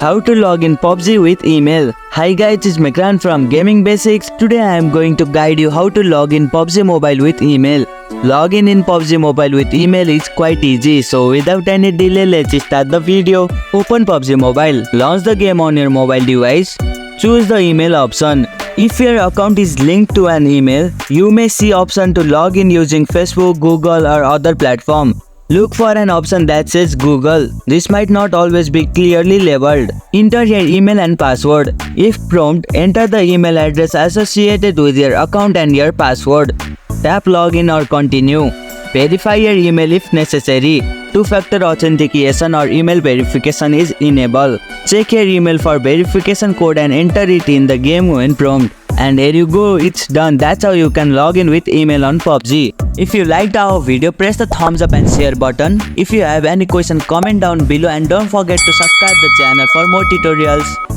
How to log in PUBG with email. Hi guys, it's Mikran from Gaming Basics. Today I am going to guide you how to log in PUBG Mobile with email. Login in PUBG Mobile with email is quite easy, so without any delay, let's start the video. Open PUBG Mobile, launch the game on your mobile device. Choose the email option. If your account is linked to an email, you may see option to log in using Facebook, Google or other platform. Look for an option that says Google. This might not always be clearly labeled. Enter your email and password. If prompt, enter the email address associated with your account and your password. Tap login or continue. Verify your email if necessary. Two-factor authentication or email verification is enabled. Check your email for verification code and enter it in the game when prompt. And there you go, it's done. That's how you can log in with email on PUBG. If you liked our video, press the thumbs up and share button. If you have any question, comment down below and don't forget to subscribe the channel for more tutorials.